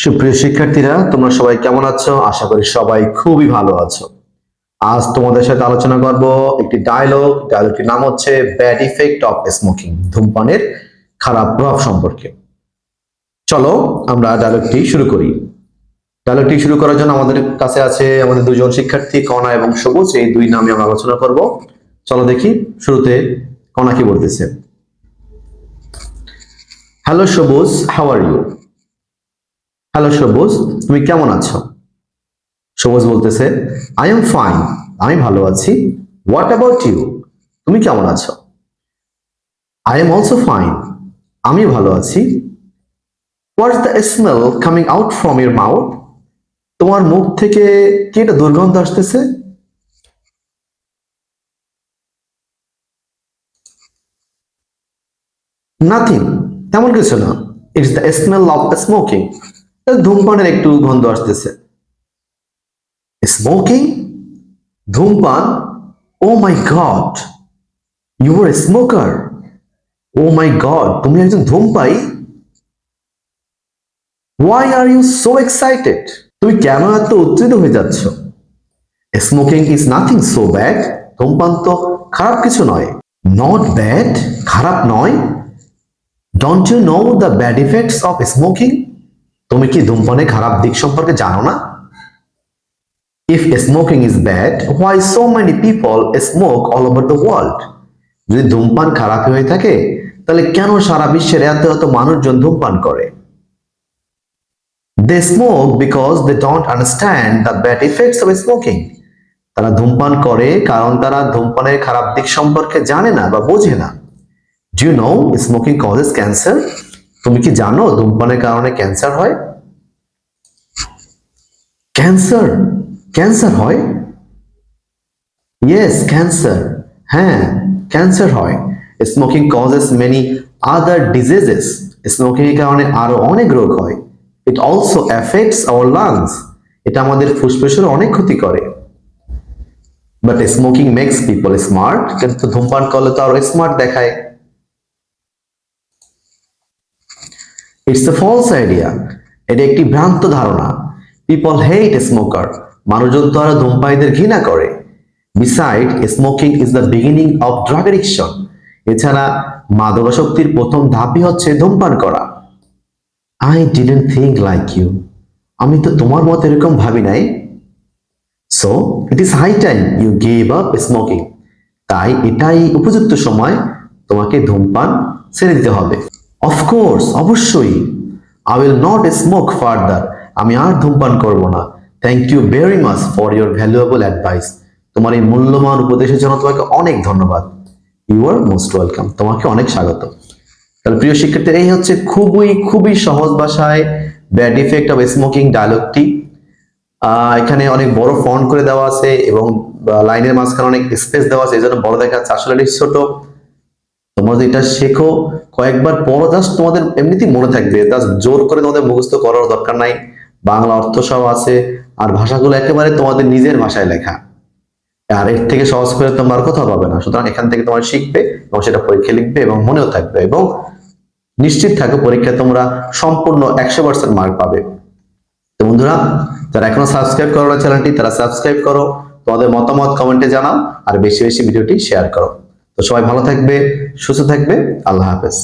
সুপ্রিয় শিক্ষার্থীরা, তোমরা সবাই কেমন আছো? আশা করি সবাই খুবই ভালো আছো। আজ তোমাদের সাথে আলোচনা করব একটি ডায়লগটির নাম হচ্ছে ব্যাড ইফেক্ট অফ স্মোকিং, ধূমপানের খারাপ প্রভাব সম্পর্কে। চলো আমরা ডায়লগটি শুরু করি। ডায়লগটি শুরু করার জন্য আমাদের কাছে আছে আমাদের দুজন শিক্ষার্থী, কণা এবং সবুজ। এই দুই নামে আমরা আলোচনা করব। চলো দেখি শুরুতে কণা কি বলতেছে। হ্যালো সবুজ, হাউ আর ইউ? হ্যালো সবুজ, তুমি কেমন আছো? সবুজ বলতেছে, আই এম ফাইন, আমি ভালো আছি। What about you? তুমি কেমন আছো? আই এম অলসো ফাইন, আমি ভালো আছি। What's the smell coming out from your mouth? তোমার মুখ থেকে কি একটা দুর্গন্ধ আসতেছে? নাথিং, তেমন কিছু না। It's the smell of smoking, ধূমপানের একটু গন্ধ আসতেছে। স্মোকিং, ধূমপান? Oh my God, you are a smoker! Oh my God, তুমি একজন ধূমপায়ী! Why are you so excited? তুমি কেন এত উত্তেজিত হয়ে যাচ্ছ? Smoking is nothing so bad, ধূমপান তো খারাপ কিছু নয়। নট ব্যাড, খারাপ নয়। Don't you know the bad effects of smoking? তুমি কি ধূমপানের খারাপ দিক সম্পর্কে জানো না? If smoking is bad, why so many people smoke all over the world? যদি ধূমপান খারাপ হয়ে থাকে, তাহলে কেন সারা বিশ্বের এত এত মানুষজন ধূমপান করে? They smoke because they don't understand the bad effects of smoking. তারা ধূমপান করে কারণ তারা ধূমপানের খারাপ দিক সম্পর্কে জানে না বা বোঝে না। Do you know smoking causes cancer? তুমি কি জানো ধূমপানের কারণে ক্যান্সার হয়? ক্যান্সার, ক্যান্সার হয়? Yes, ক্যান্সার, হ্যাঁ ক্যান্সার হয়। Smoking causes many other diseases. Smoking এর কারণে আরো অনেক রোগ হয়। It also affects our lungs. এটা আমাদের ফুসফুসের অনেক ক্ষতি করে। But smoking makes people smart. কিন্তু ধূমপান করলে তো আরো স্মার্ট দেখায়। It's a false idea. এটা একটি ভ্রান্ত ধারণা। People hate smoker. মানুষজন তো আরো ধূমপায়ীদের ঘৃণা করে। Besides, smoking is the beginning of drug addiction. এছাড়া মাদকাসক্তির প্রথম ধাপই হচ্ছে ধূমপান করা। I didn't think like you. আমি তো তোমার মত এরকম ভাবি নাই। So, it is high time you gave up smoking. তাই এটাই উপযুক্ত সময় তোমাকে ধূমপান ছেড়ে দিতে হবে। Of course, অবশ্যই। I will not smoke further. আমি আর ধূমপান করব না। Thank you very much for your valuable advice. তোমার এই মূল্যবান উপদেশের জন্য তোমাকে অনেক ধন্যবাদ। You are most welcome. তোমাকে অনেক স্বাগত। তাহলে প্রিয় শিক্ষার্থী, এই হচ্ছে খুবই খুবই সহজ ভাষায় ব্যাড ইফেক্ট অফ স্মোকিং ডায়লগটি। এখানে অনেক বড় ফন্ট করে দেওয়া আছে এবং লাইনের মাঝখানে অনেক স্পেস দেওয়া আছে, এই জন্য বড় দেখাচ্ছে। আসলে এটা ছোট। তোমরা যদি এটা শেখো, কয়েকবার পড়ো, জাস্ট তোমাদের এমনিতেই মনে থাকবে। জাস্ট জোর করে তোমাদের মুখস্থ করার দরকার নাই। বাংলা অর্থ সহ আছে, আর ভাষাগুলো একেবারে তোমাদের নিজের ভাষায় লেখা। আর এর থেকে সহজ করে তোমার কোথাও পাবে না। সুতরাং এখান থেকে তোমরা শিখবে এবং সেটা পরীক্ষায় লিখবে এবং মনেও থাকবে, এবং নিশ্চিত থাকো পরীক্ষায় তোমরা সম্পূর্ণ 100% মার্ক পাবে। তো বন্ধুরা, যারা এখনো সাবস্ক্রাইব করো না চ্যানেলটি, তারা সাবস্ক্রাইব করো। তোমাদের মতামত কমেন্টে জানাও, আর বেশি বেশি ভিডিওটি শেয়ার করো। তো সবাই ভালো থাকবে, সুস্থ থাকবে। আল্লাহ হাফেজ।